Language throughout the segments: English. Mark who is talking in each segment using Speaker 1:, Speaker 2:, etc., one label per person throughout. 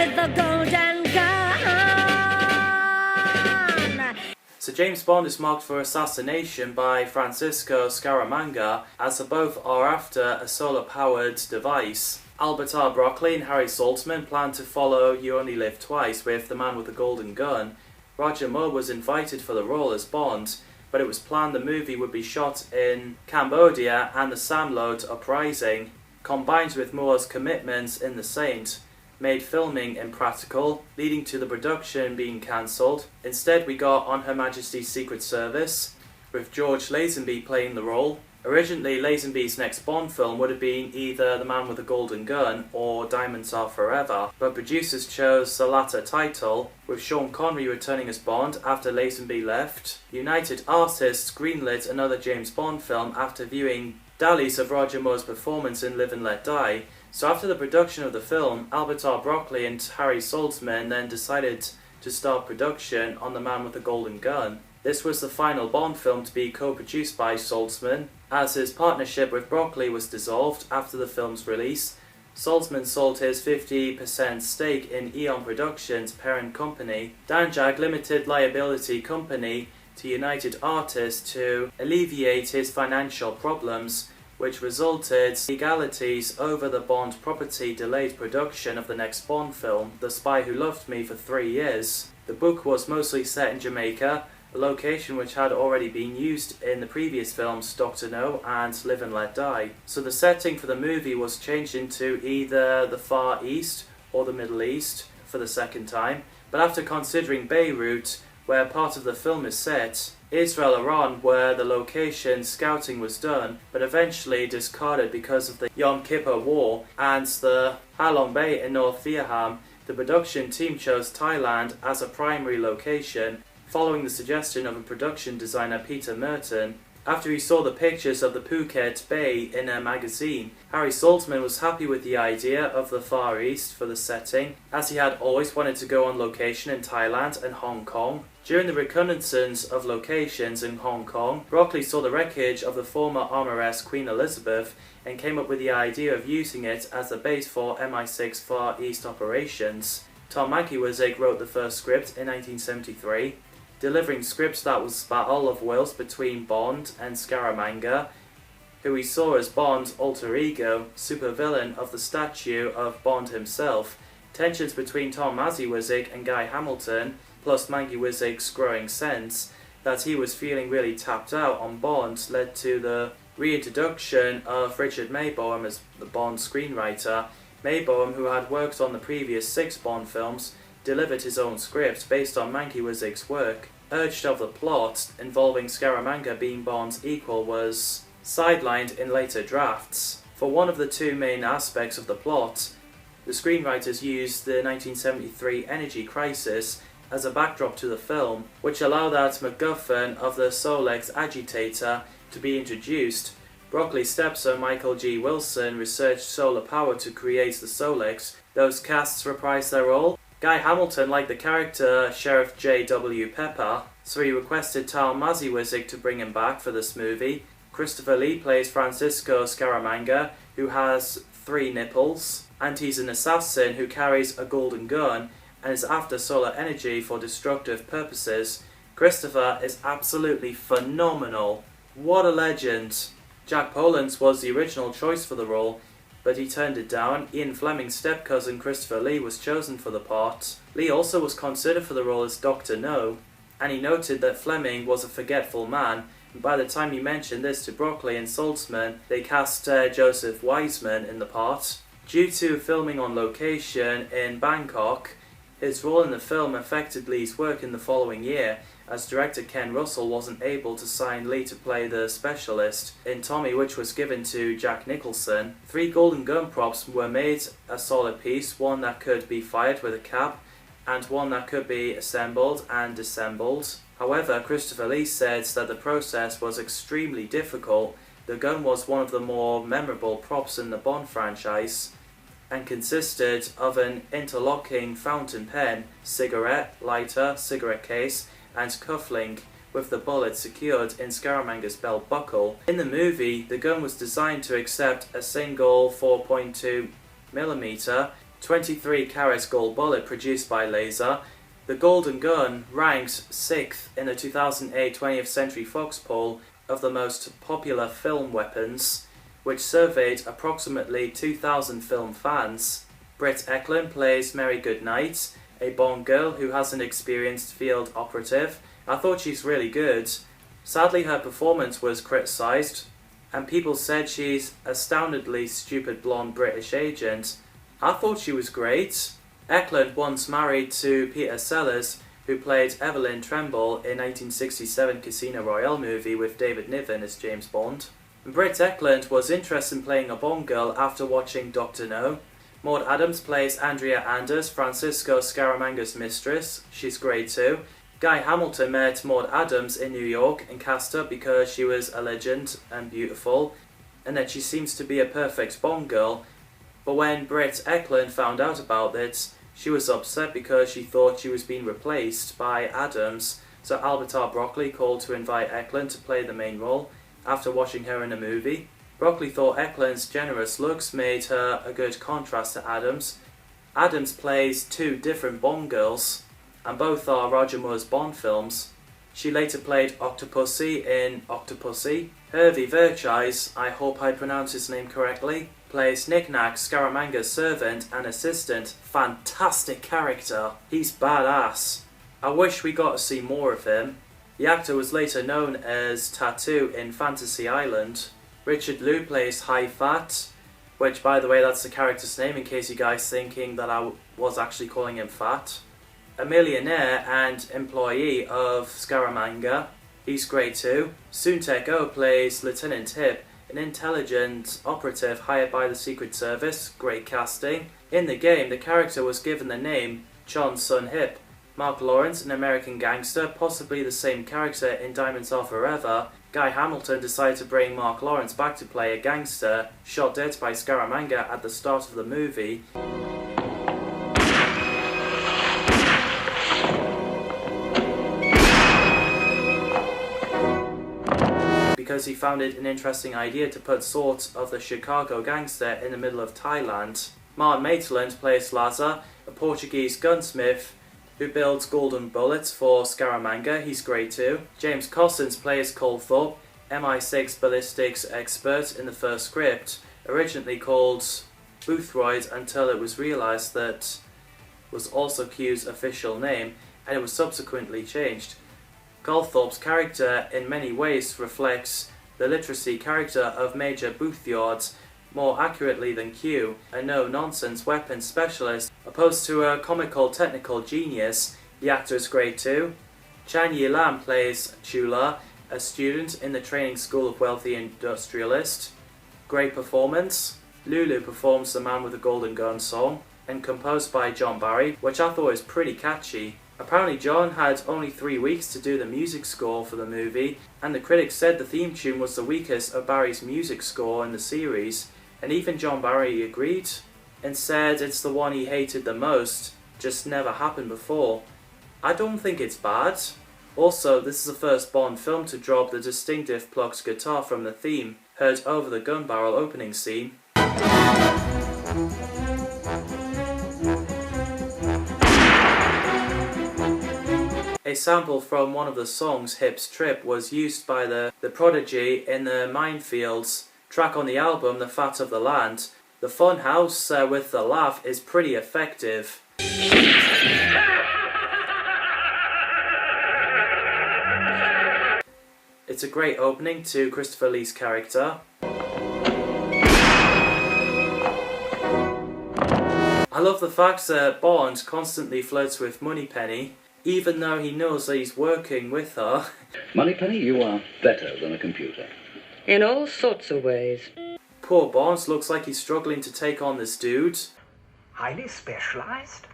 Speaker 1: with the golden gun.
Speaker 2: So James Bond is marked for assassination by Francisco Scaramanga, as the both are after a solar-powered device. Albert R. Broccoli and Harry Saltzman planned to follow You Only Live Twice with The Man with the Golden Gun. Roger Moore was invited for the role as Bond, but it was planned the movie would be shot in Cambodia and the Samlot uprising, combined with Moore's commitments in The Saint, made filming impractical, leading to the production being cancelled. Instead we got On Her Majesty's Secret Service, with George Lazenby playing the role. Originally Lazenby's next Bond film would have been either The Man with the Golden Gun or Diamonds Are Forever, but producers chose the latter title, with Sean Connery returning as Bond after Lazenby left. United Artists greenlit another James Bond film after viewing dailies of Roger Moore's performance in Live and Let Die. So after the production of the film, Albert R. Broccoli and Harry Saltzman then decided to start production on The Man with the Golden Gun. This was the final Bond film to be co-produced by Saltzman, as his partnership with Broccoli was dissolved after the film's release. Saltzman sold his 50% stake in Eon Productions' parent company, Danjaq Limited Liability Company, to United Artists to alleviate his financial problems, which resulted legalities over the Bond property delayed production of the next Bond film, The Spy Who Loved Me, for 3 years. The book was mostly set in Jamaica, a location which had already been used in the previous films Dr. No and Live and Let Die. So the setting for the movie was changed into either the Far East or the Middle East for the second time, but after considering Beirut, where part of the film is set, Israel, Iran, where the location scouting was done, but eventually discarded because of the Yom Kippur War, and the Halong Bay in North Vietnam, the production team chose Thailand as a primary location, following the suggestion of a production designer Peter Merton. After he saw the pictures of the Phuket Bay in a magazine, Harry Saltzman was happy with the idea of the Far East for the setting, as he had always wanted to go on location in Thailand and Hong Kong. During the reconnaissance of locations in Hong Kong, Broccoli saw the wreckage of the former armoress Queen Elizabeth and came up with the idea of using it as the base for MI6 Far East operations. Tom Mankiewicz wrote the first script in 1973, delivering scripts that was battle of wills between Bond and Scaramanga, who he saw as Bond's alter ego, supervillain of the statue of Bond himself. Tensions between Tom Mankiewicz and Guy Hamilton, plus Mankiewicz's growing sense that he was feeling really tapped out on Bond, led to the reintroduction of Richard Maybaum as the Bond screenwriter. Maybaum, who had worked on the previous 6 Bond films, delivered his own script based on Mankiewicz's work. Urged of the plot involving Scaramanga being Bond's equal was sidelined in later drafts. For one of the 2 main aspects of the plot, the screenwriters used the 1973 energy crisis as a backdrop to the film, which allowed that MacGuffin of the Solex agitator to be introduced. Broccoli's stepson Michael G. Wilson researched solar power to create the Solex. Those casts reprised their role. Guy Hamilton liked the character Sheriff J.W. Pepper, so he requested Tom Mankiewicz to bring him back for this movie. Christopher Lee plays Francisco Scaramanga, who has 3 nipples, and he's an assassin who carries a golden gun and is after solar energy for destructive purposes. Christopher is absolutely phenomenal. What a legend. Jack Palance was the original choice for the role, but he turned it down. Ian Fleming's step-cousin Christopher Lee was chosen for the part. Lee also was considered for the role as Dr. No, and he noted that Fleming was a forgetful man, and by the time he mentioned this to Broccoli and Saltzman, they cast Joseph Wiseman in the part. Due to filming on location in Bangkok, his role in the film affected Lee's work in the following year, as director Ken Russell wasn't able to sign Lee to play the specialist in Tommy, which was given to Jack Nicholson. 3 golden gun props were made, a solid piece, one that could be fired with a cap, and one that could be assembled and disassembled. However, Christopher Lee said that the process was extremely difficult. The gun was one of the more memorable props in the Bond franchise, and consisted of an interlocking fountain pen, cigarette lighter, cigarette case, and cufflink, with the bullet secured in Scaramanga's belt buckle. In the movie, the gun was designed to accept a single 4.2mm 23-carat gold bullet produced by Laser. The Golden Gun ranked 6th in the 2008 20th Century Fox poll of the most popular film weapons, which surveyed approximately 2,000 film fans. Britt Ekland plays Mary Goodnight, a Bond girl who has an experienced field operative. I thought she's really good. Sadly, her performance was criticised, and people said she's astoundingly stupid blonde British agent. I thought she was great. Ekland once married to Peter Sellers, who played Evelyn Tremble in 1967 Casino Royale movie with David Niven as James Bond. Britt Ekland was interested in playing a Bond girl after watching Dr. No. Maud Adams plays Andrea Anders, Francisco Scaramanga's mistress. She's great too. Guy Hamilton met Maud Adams in New York and cast her because she was a legend and beautiful, and that she seems to be a perfect Bond girl. But when Britt Ekland found out about it, she was upset because she thought she was being replaced by Adams, so Albert R. Broccoli called to invite Ekland to play the main role after watching her in a movie. Broccoli thought Ekland's generous looks made her a good contrast to Adams. Adams plays two different Bond girls, and both are Roger Moore's Bond films. She later played Octopussy in Octopussy. Hervey Verchais, I hope I pronounced his name correctly, plays Knick-Knack, Scaramanga's servant and assistant. Fantastic character. He's badass. I wish we got to see more of him. The actor was later known as Tattoo in Fantasy Island. Richard Liu plays High Fat, which, by the way, that's the character's name in case you guys thinking that I was actually calling him fat. A millionaire and employee of Scaramanga. He's great too. Soon-Tek Oh plays Lieutenant Hip, an intelligent operative hired by the Secret Service. Great casting. In the game, the character was given the name Chon Sun Hip. Mark Lawrence, an American gangster, possibly the same character in Diamonds Are Forever. Guy Hamilton decided to bring Mark Lawrence back to play a gangster shot dead by Scaramanga at the start of the movie. Because he found it an interesting idea to put sort of the Chicago gangster in the middle of Thailand. Martin Maitland plays Lazar, a Portuguese gunsmith who builds golden bullets for Scaramanga. He's great too. James Cossins plays Colthorpe, MI6 ballistics expert in the first script, originally called Boothroyd until it was realised that was also Q's official name, and it was subsequently changed. Colthorpe's character in many ways reflects the literacy character of Major Boothroyd more accurately than Q, a no-nonsense weapons specialist, opposed to a comical technical genius. The actor is great too. Chan Yi Lam plays Chula, a student in the training school of wealthy industrialist. Great performance. Lulu performs the Man with the Golden Gun song, and composed by John Barry, which I thought was pretty catchy. Apparently John had only 3 weeks to do the music score for the movie, and the critics said the theme tune was the weakest of Barry's music score in the series, and even John Barry agreed, and said it's the one he hated the most, just never happened before. I don't think it's bad. Also, this is the first Bond film to drop the distinctive plucked guitar from the theme, heard over the gun barrel opening scene. A sample from one of the songs, Hip's Trip, was used by the Prodigy in the Minefields track on the album The Fat of the Land. The fun house with the laugh is pretty effective. It's a great opening to Christopher Lee's character. I love the fact that Bond constantly flirts with Moneypenny, even though he knows that he's working with her.
Speaker 3: Moneypenny, you are better than a computer.
Speaker 4: In all sorts of ways.
Speaker 2: Poor Bond looks like he's struggling to take on this dude.
Speaker 5: Highly specialized?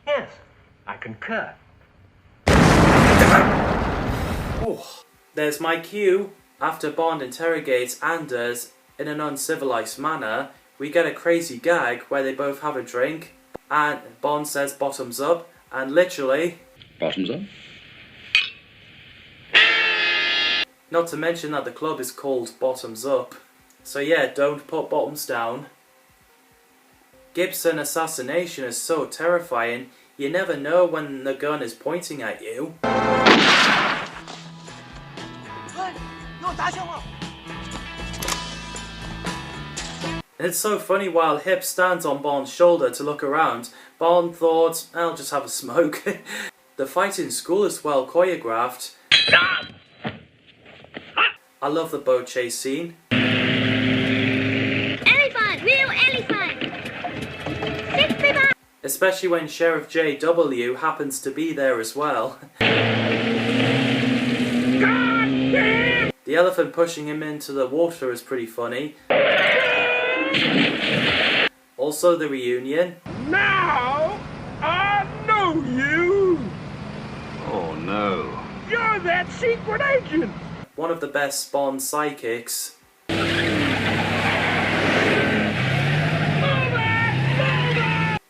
Speaker 5: Yes, I concur.
Speaker 2: Oh, there's my cue. After Bond interrogates Anders in an uncivilized manner, we get a crazy gag where they both have a drink, and Bond says bottoms up, and literally...
Speaker 3: Bottoms up?
Speaker 2: Not to mention that the club is called Bottoms Up. So yeah, don't put bottoms down. Gibson assassination is so terrifying, you never know when the gun is pointing at you. It's so funny, while Hip stands on Bond's shoulder to look around, Bond thought, I'll just have a smoke. The fight in school is well choreographed. I love the boat chase scene.
Speaker 1: Elephant! Real elephant! 60 miles!
Speaker 2: Especially when Sheriff J.W. happens to be there as well. The elephant pushing him into the water is pretty funny. Also the reunion.
Speaker 6: Now I know you!
Speaker 3: Oh, no.
Speaker 6: You're that secret agent!
Speaker 2: One of the best Bond psychics.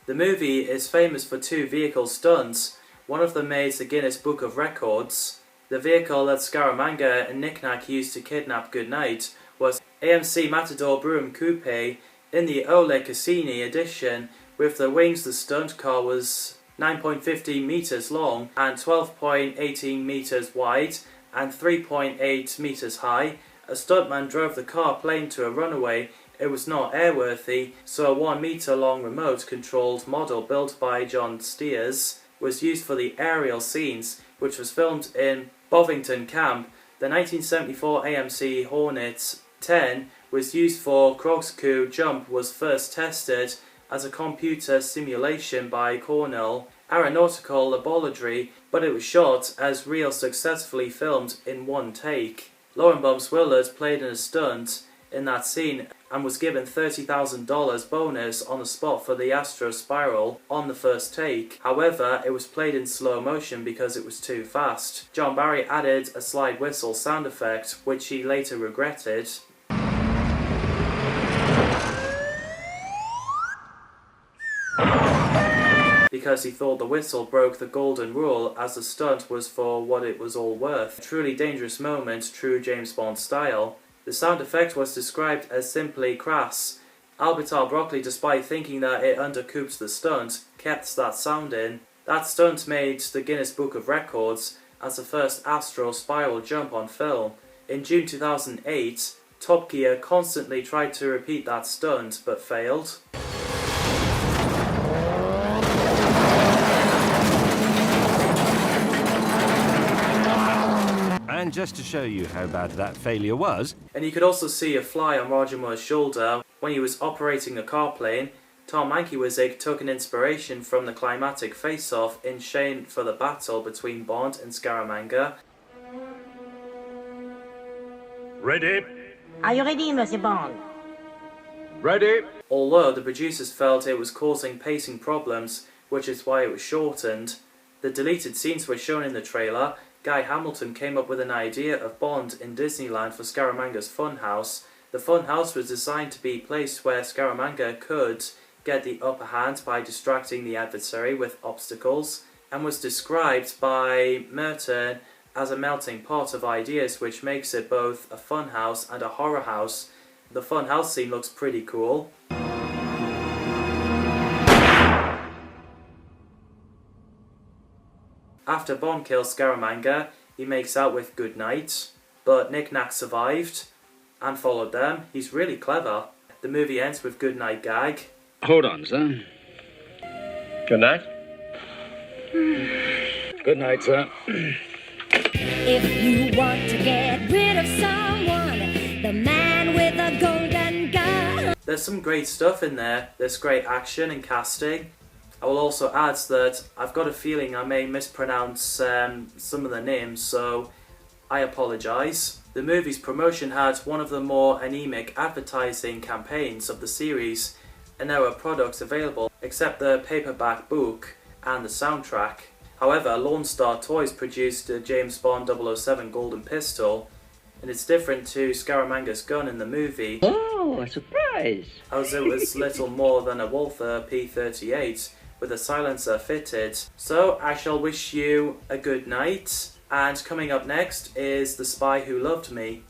Speaker 2: The movie is famous for 2 vehicle stunts. One of them made the Guinness Book of Records. The vehicle that Scaramanga and Knick-Knack used to kidnap Goodnight was AMC Matador Brougham Coupe. In the Ole Cassini edition, with the wings, the stunt car was 9.15 meters long and 12.18 meters wide and 3.8 meters high. A stuntman drove the car plane to a runaway. It was not airworthy, so a 1 meter long remote controlled model built by John Steers was used for the aerial scenes, which was filmed in Bovington Camp. The 1974 AMC Hornet 10 was used for corkscrew jump, was first tested as a computer simulation by Cornell Aeronautical Laboratory, but it was shot as real, successfully filmed in 1 take. Lauren Bums Willard played in a stunt in that scene and was given $30,000 bonus on the spot for the Astro Spiral on the first take. However, it was played in slow motion because it was too fast. John Barry added a slide whistle sound effect, which he later regretted. Because he thought the whistle broke the golden rule, as the stunt was for what it was all worth. A truly dangerous moment, true James Bond style. The sound effect was described as simply crass. Albert R. Broccoli, despite thinking that it undercooked the stunt, kept that sound in. That stunt made the Guinness Book of Records as the first astral spiral jump on film. In June 2008, Top Gear constantly tried to repeat that stunt, but failed.
Speaker 7: And just to show you how bad that failure was...
Speaker 2: And you could also see a fly on Roger Moore's shoulder when he was operating a car plane. Tom Mankiewicz took an inspiration from the climatic face-off in Shane for the battle between Bond and Scaramanga.
Speaker 6: Ready?
Speaker 1: Are you ready, Monsieur Bond?
Speaker 6: Ready?
Speaker 2: Although the producers felt it was causing pacing problems, which is why it was shortened. The deleted scenes were shown in the trailer. Guy Hamilton came up with an idea of Bond in Disneyland for Scaramanga's funhouse. The funhouse was designed to be placed where Scaramanga could get the upper hand by distracting the adversary with obstacles, and was described by Merton as a melting pot of ideas, which makes it both a funhouse and a horror house. The funhouse scene looks pretty cool. After Bond kills Scaramanga, he makes out with Goodnight, but Knick-Knack survived and followed them. He's really clever. The movie ends with Goodnight gag.
Speaker 3: Hold on, sir.
Speaker 6: Good night.
Speaker 3: Good night, sir.
Speaker 1: If you want to get rid of someone, the man with a golden gun.
Speaker 2: There's some great stuff in there. There's great action and casting. I will also add that I've got a feeling I may mispronounce some of the names, so I apologise. The movie's promotion had one of the more anemic advertising campaigns of the series, and there were products available except the paperback book and the soundtrack. However, Lone Star Toys produced a James Bond 007 Golden Pistol, and it's different to Scaramanga's gun in the movie.
Speaker 4: Oh, a surprise!
Speaker 2: As it was little more than a Walther P38 with a silencer fitted. So I shall wish you a good night, and coming up next is The Spy Who Loved Me.